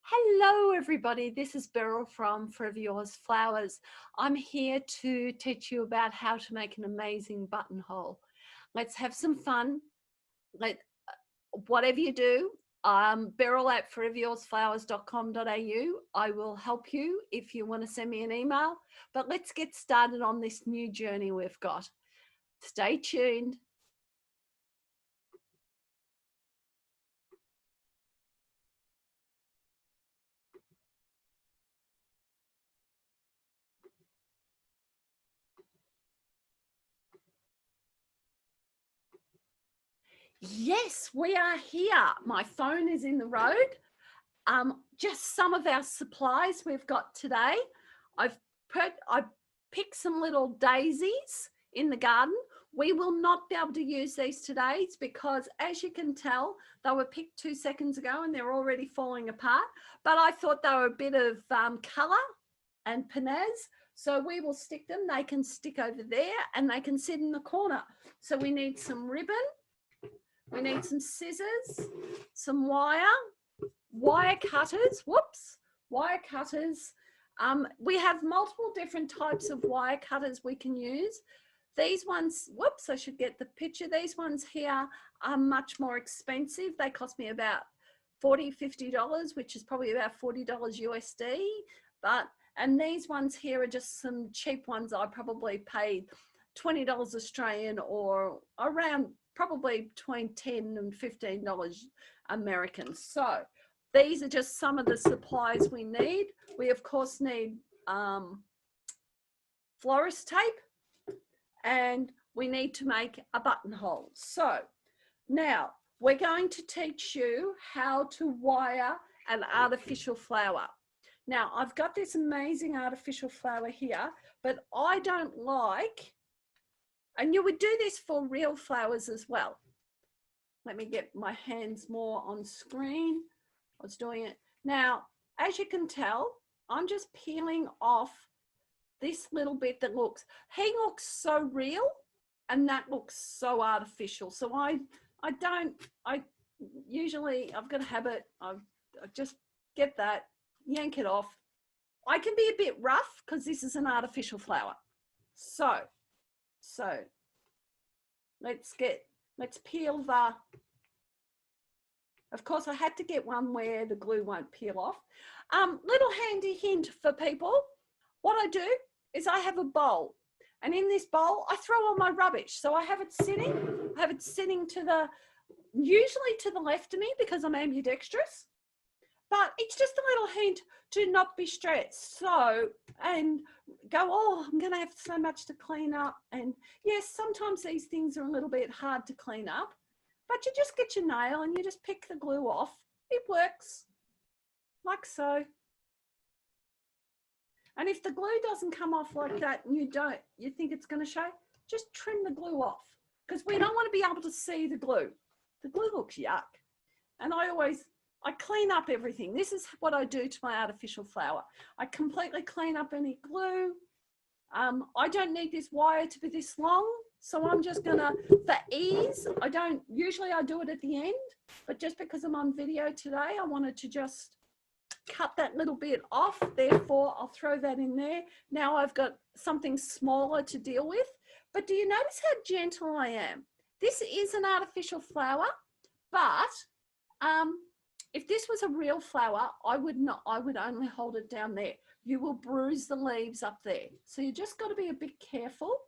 Hello everybody, this is Beryl from Forever Yours Flowers. I'm here to teach you about how to make an amazing buttonhole. Let's have some fun. Whatever you do, Beryl at foreveryoursflowers.com.au. I will help you if you want to send me an email, but let's get started on this new journey we've got. Stay tuned. Yes, we are here. My phone is in the road. Just some of our supplies we've got today. I picked some little daisies in the garden. We will not be able to use these today because, as you can tell, they were picked 2 seconds ago and they're already falling apart. But I thought they were a bit of colour and pinnaz. So we will stick them. They can stick over there and they can sit in the corner. So we need some ribbon. We need some scissors, some wire cutters, wire cutters. We have multiple different types of wire cutters we can use. These ones, I should get the picture. These ones here are much more expensive. They cost me about $40, $50, which is probably about $40 USD. And these ones here are just some cheap ones. I probably paid $20 Australian or around probably between $10 and $15 American. So these are just some of the supplies we need. We of course need florist tape, and we need to make a buttonhole. So now we're going to teach you how to wire an artificial flower. Now I've got this amazing artificial flower here, but I don't like, and you would do this for real flowers as well. Let me get my hands more on screen. I was doing it. Now, as you can tell, I'm just peeling off this little bit that he looks so real and that looks so artificial. So usually I've got a habit, I just get that, yank it off. I can be a bit rough because this is an artificial flower. So let's peel the, of course I had to get one where the glue won't peel off. Little handy hint for people, what I do is I have a bowl, and in this bowl I throw all my rubbish. So I have it sitting to the, usually to the left of me because I'm ambidextrous, but it's just a little hint to not be stressed. So, and go, oh, I'm going to have so much to clean up. And yes, sometimes these things are a little bit hard to clean up, but you just get your nail and you just pick the glue off. It works like so. And if the glue doesn't come off like that and you think it's going to show, just trim the glue off, because we don't want to be able to see the glue. The glue looks yuck. And I clean up everything. This is what I do to my artificial flower. I completely clean up any glue. I don't need this wire to be this long, so I'm just gonna, for ease, usually I do it at the end, but just because I'm on video today, I wanted to just cut that little bit off. Therefore, I'll throw that in there. Now I've got something smaller to deal with. But do you notice how gentle I am? This is an artificial flower, but if this was a real flower, I would only hold it down there. You will bruise the leaves up there. So you just got to be a bit careful.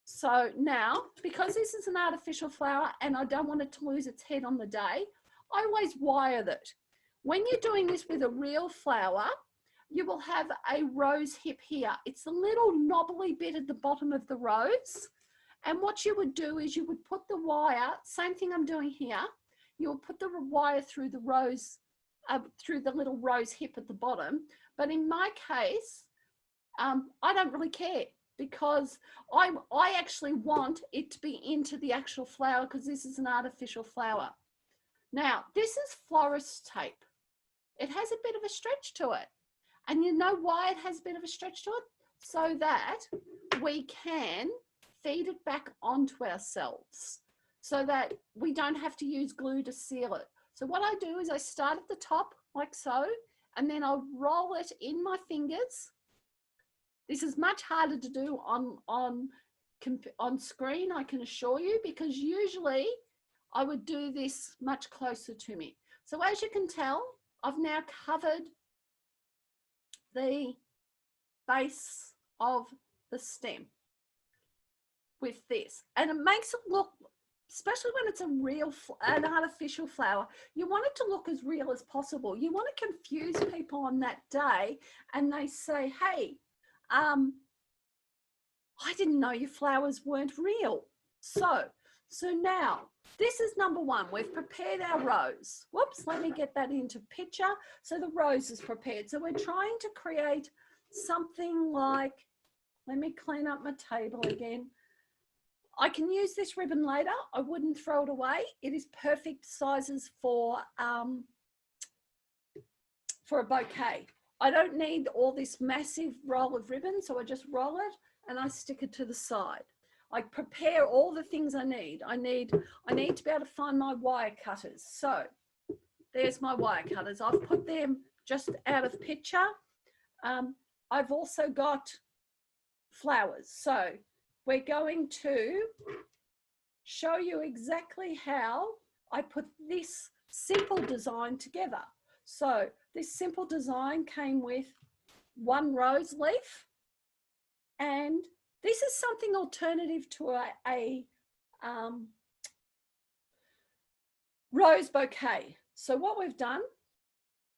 So now, because this is an artificial flower and I don't want it to lose its head on the day, I always wire it. When you're doing this with a real flower, you will have a rose hip here. It's a little knobbly bit at the bottom of the rose. And what you would do is you would put the wire, same thing I'm doing here, you'll put the wire through the rose, through the little rose hip at the bottom. But in my case, I don't really care, because I actually want it to be into the actual flower, because this is an artificial flower. Now, this is florist tape. It has a bit of a stretch to it. And you know why it has a bit of a stretch to it? So that we can feed it back onto ourselves, so that we don't have to use glue to seal it. So what I do is I start at the top like so, and then I'll roll it in my fingers. This is much harder to do on screen, I can assure you, because usually I would do this much closer to me. So as you can tell, I've now covered the base of the stem with this, and it makes it look, especially when it's an artificial flower, you want it to look as real as possible. You want to confuse people on that day, and they say, hey, I didn't know your flowers weren't real. So now this is number one. We've prepared our rose. Whoops, let me get that into picture. So the rose is prepared. So we're trying to create something like, let me clean up my table again. I can use this ribbon later. I wouldn't throw it away. It is perfect sizes for a bouquet. I don't need all this massive roll of ribbon, so I just roll it and I stick it to the side. I prepare all the things I need. I need to be able to find my wire cutters. So there's my wire cutters. I've put them just out of picture. I've also got flowers. So we're going to show you exactly how I put this simple design together. So this simple design came with one rose leaf, and this is something alternative to a rose bouquet. So what we've done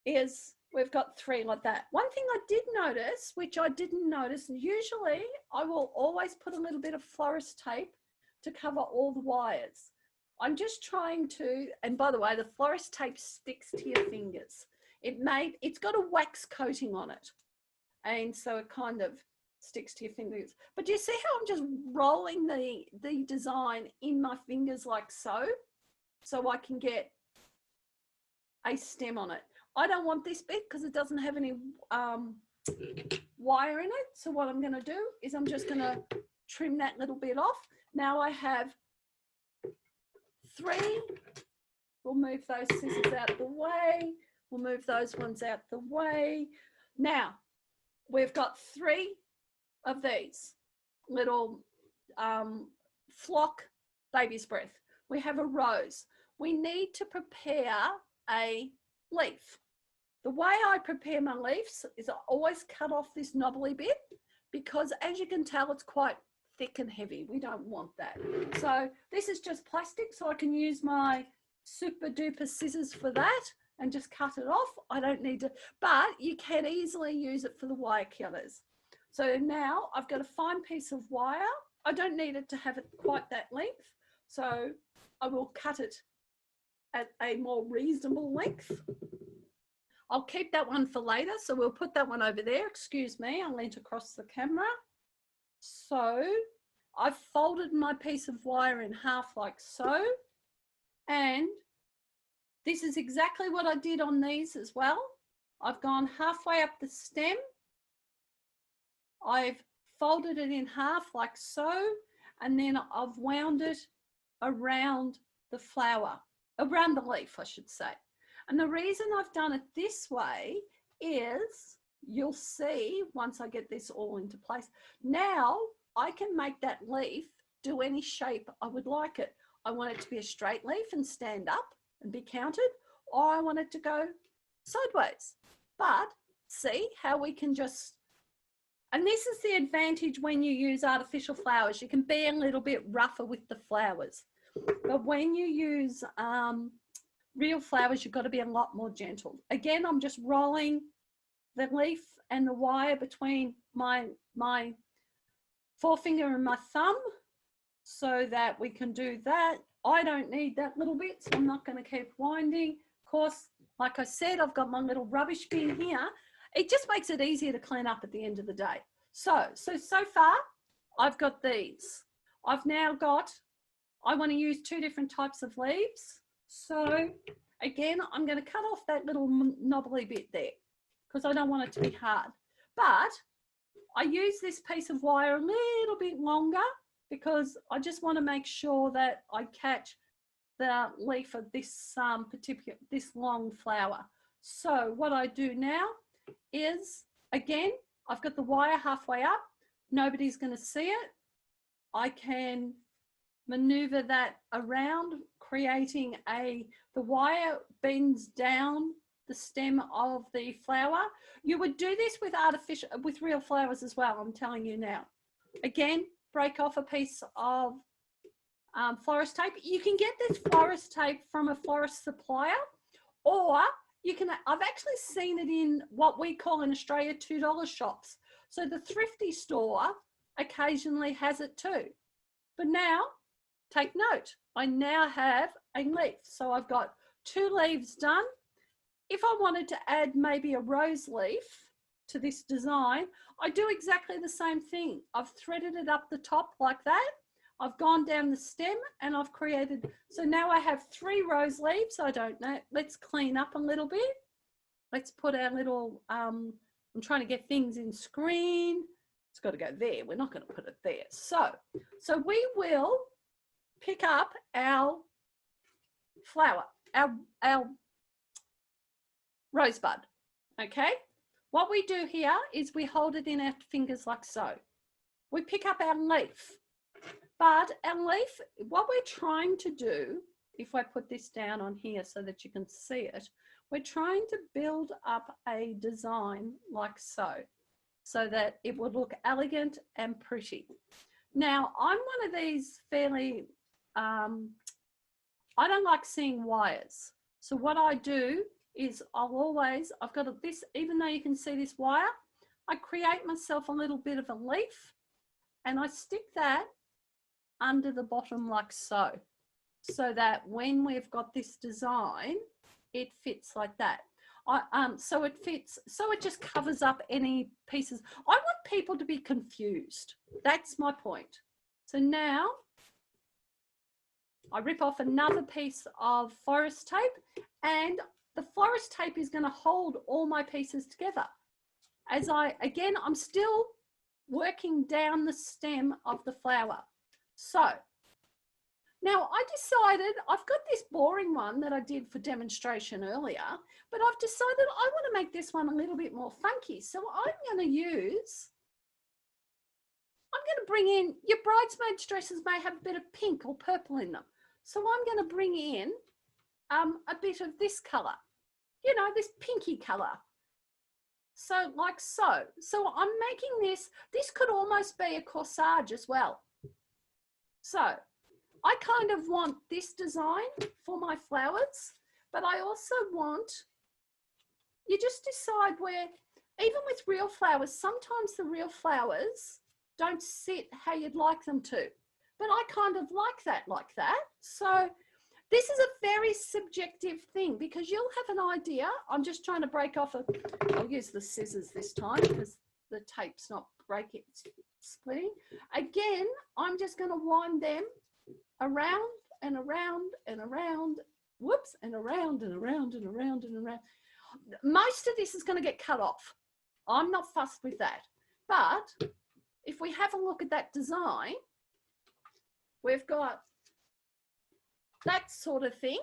is we've got three like that. One thing I did notice, which I didn't notice, usually I will always put a little bit of florist tape to cover all the wires. I'm just trying to, and by the way, the florist tape sticks to your fingers. It's got a wax coating on it, and so it kind of sticks to your fingers. But do you see how I'm just rolling the design in my fingers like so I can get a stem on it. I don't want this bit because it doesn't have any wire in it. So what I'm going to do is I'm just going to trim that little bit off. Now I have three. We'll move those scissors out the way. We'll move those ones out the way. Now we've got three of these little flock baby's breath. We have a rose. We need to prepare a leaf. The way I prepare my leaves is I always cut off this knobbly bit, because as you can tell, it's quite thick and heavy. We don't want that. So this is just plastic, so I can use my super duper scissors for that and just cut it off. I don't need to, but you can easily use it for the wire cutters. So now I've got a fine piece of wire. I don't need it to have it quite that length, so I will cut it at a more reasonable length. I'll keep that one for later, so we'll put that one over there. Excuse me, I leant across the camera. So I've folded my piece of wire in half like so, and this is exactly what I did on these as well. I've gone halfway up the stem. I've folded it in half like so, and then I've wound it around the flower, around the leaf, I should say. And the reason I've done it this way is, you'll see once I get this all into place, now I can make that leaf do any shape I would like it. I want it to be a straight leaf and stand up and be counted, or I want it to go sideways. But see how we can just, and this is the advantage when you use artificial flowers. You can be a little bit rougher with the flowers. But when you use real flowers, you've got to be a lot more gentle. Again, I'm just rolling the leaf and the wire between my forefinger and my thumb so that we can do that. I don't need that little bit, so I'm not going to keep winding. Of course, like I said, I've got my little rubbish bin here. It just makes it easier to clean up at the end of the day. So far, I've got these. I've now got, I want to use two different types of leaves. So again, I'm going to cut off that little knobbly bit there because I don't want it to be hard. But I use this piece of wire a little bit longer because I just want to make sure that I catch the leaf of this this long flower. So what I do now is, again, I've got the wire halfway up. Nobody's going to see it. I can maneuver that around, creating the wire bends down the stem of the flower. You would do this with real flowers as well, I'm telling you now. Again, break off a piece of florist tape. You can get this florist tape from a florist supplier, or you can, I've actually seen it in what we call in Australia $2 shops. So the thrifty store occasionally has it too. But now, take note, I now have a leaf. So I've got 2 leaves done. If I wanted to add maybe a rose leaf to this design, I do exactly the same thing. I've threaded it up the top like that. I've gone down the stem and I've created, so now I have 3 rose leaves. I don't know, let's clean up a little bit. Let's put our little, I'm trying to get things in screen. It's got to go there. We're not going to put it there. So we will pick up our flower, our rosebud, okay? What we do here is we hold it in our fingers like so. We pick up our leaf, but our leaf, what we're trying to do, if I put this down on here so that you can see it, we're trying to build up a design like so that it would look elegant and pretty. Now, I'm one of these fairly, I don't like seeing wires. So what I do is I've got this, even though you can see this wire, I create myself a little bit of a leaf and I stick that under the bottom like so that when we've got this design, it fits like that. So it fits, so it just covers up any pieces. I want people to be confused. That's my point. So now I rip off another piece of florist tape, and the florist tape is going to hold all my pieces together. I'm still working down the stem of the flower. So now I decided, I've got this boring one that I did for demonstration earlier, but I've decided I want to make this one a little bit more funky. So I'm going to bring in, your bridesmaids dresses may have a bit of pink or purple in them. So I'm going to bring in a bit of this color, you know, this pinky color. So like so. So I'm making this could almost be a corsage as well. So I kind of want this design for my flowers, but I also want, you just decide where, even with real flowers, sometimes the real flowers don't sit how you'd like them to, but I kind of like that. So this is a very subjective thing because you'll have an idea. I'm just trying to break off I'll use the scissors this time because the tape's not breaking, splitting. Again, I'm just going to wind them around and around and around, whoops, and around and around and around and around. Most of this is going to get cut off. I'm not fussed with that. But if we have a look at that design, we've got that sort of thing.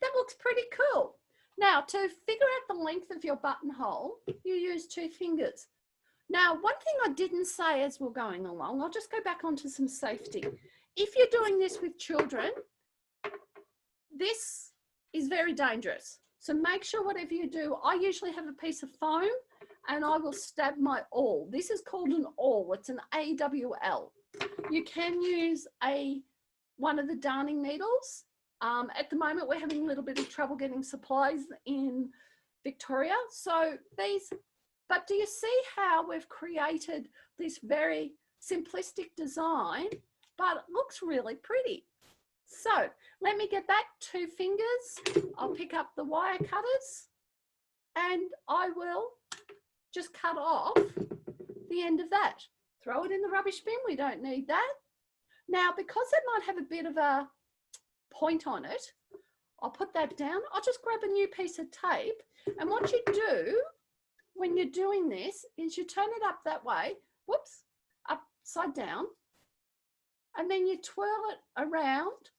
That looks pretty cool. Now, to figure out the length of your buttonhole, you use 2 fingers. Now, one thing I didn't say as we're going along, I'll just go back onto some safety. If you're doing this with children, this is very dangerous. So make sure whatever you do, I usually have a piece of foam and I will stab my awl. This is called an awl. It's an AWL. You can use one of the darning needles. At the moment, we're having a little bit of trouble getting supplies in Victoria. So but do you see how we've created this very simplistic design, but it looks really pretty? So let me get that, 2 fingers. I'll pick up the wire cutters and I will just cut off the end of that. Throw it in the rubbish bin. We don't need that. Now, because it might have a bit of a point on it, I'll put that down. I'll just grab a new piece of tape. And what you do when you're doing this is you turn it up that way, whoops, upside down, and then you twirl it around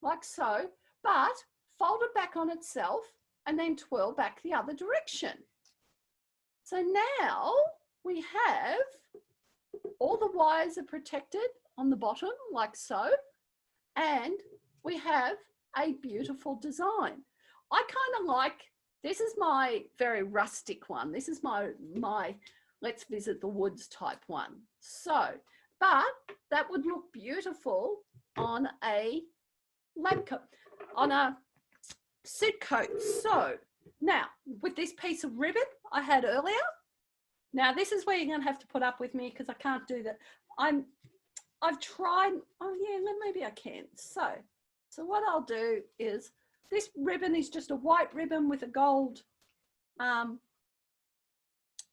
like so, but fold it back on itself and then twirl back the other direction. So now we have all the wires are protected on the bottom like so, and we have a beautiful design. I kind of like, this is my very rustic one. This is my let's visit the woods type one. So, but that would look beautiful on a lab coat, on a suit coat. So now with this piece of ribbon I had earlier, now this is where you're going to have to put up with me because I can't do that. I've tried, oh yeah, maybe I can. So what I'll do is, this ribbon is just a white ribbon with a gold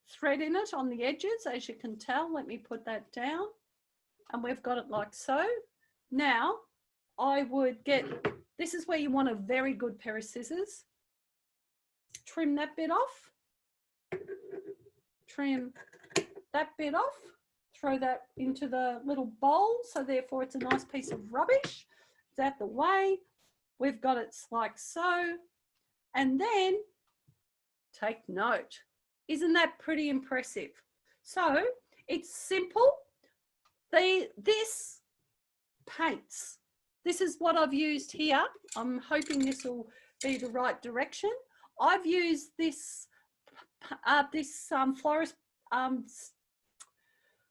thread in it on the edges, as you can tell. Let me put that down, and we've got it like so. Now I would get, this is where you want a very good pair of scissors. Trim that bit off, trim that bit off, throw that into the little bowl, so therefore it's a nice piece of rubbish. It's out the way. We've got it like so, and then take note. Isn't that pretty impressive? So it's simple. This paints. This is what I've used here. I'm hoping this will be the right direction. I've used this florist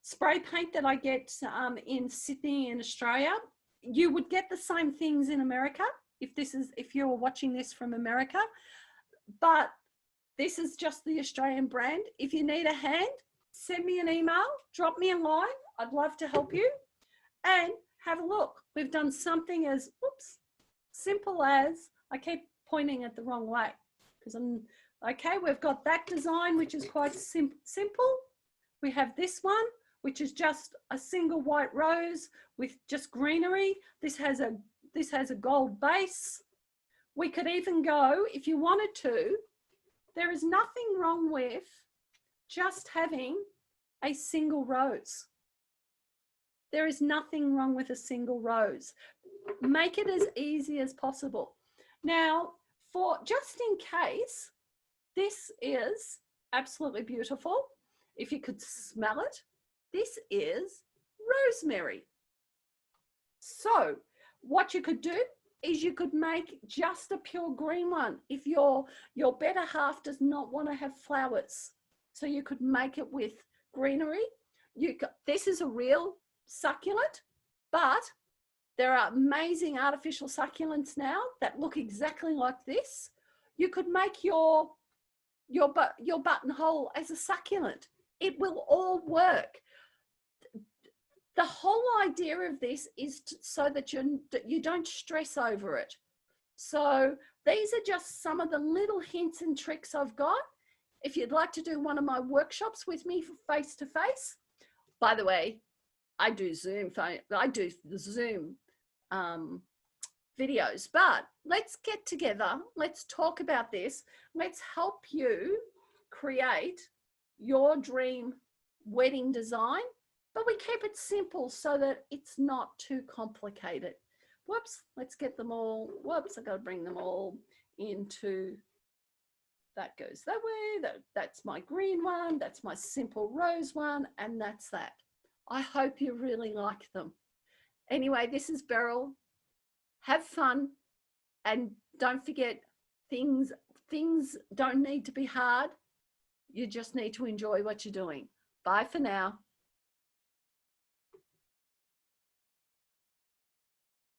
spray paint that I get in Sydney in Australia. You would get the same things in America if you're watching this from America, but this is just the Australian brand. If you need a hand, send me an email, drop me a line. I'd love to help you, and have a look. We've done something as, oops, simple as, I keep pointing it the wrong way because I'm, okay, we've got that design, which is quite simple. We have this one, which is just a single white rose with just greenery. This has a gold base. We could even go, if you wanted to, there is nothing wrong with just having a single rose. There is nothing wrong with a single rose. Make it as easy as possible. Now, for just in case, this is absolutely beautiful. If you could smell it, this is rosemary. So what you could do is you could make just a pure green one if your better half does not want to have flowers. So you could make it with greenery. This is a real succulent, but there are amazing artificial succulents now that look exactly like this. You could make your buttonhole as a succulent. It will all work. The whole idea of this is so that you don't stress over it. So these are just some of the little hints and tricks I've got. If you'd like to do one of my workshops with me face to face, by the way, I do Zoom videos, but let's get together. Let's talk about this. Let's help you create your dream wedding design, but we keep it simple so that it's not too complicated. Whoops, let's get them all. Whoops, I got to bring them all into, that goes that way. That's my green one. That's my simple rose one. And that's that. I hope you really like them. Anyway, this is Beryl. Have fun, and don't forget, things don't need to be hard. You just need to enjoy what you're doing. Bye for now.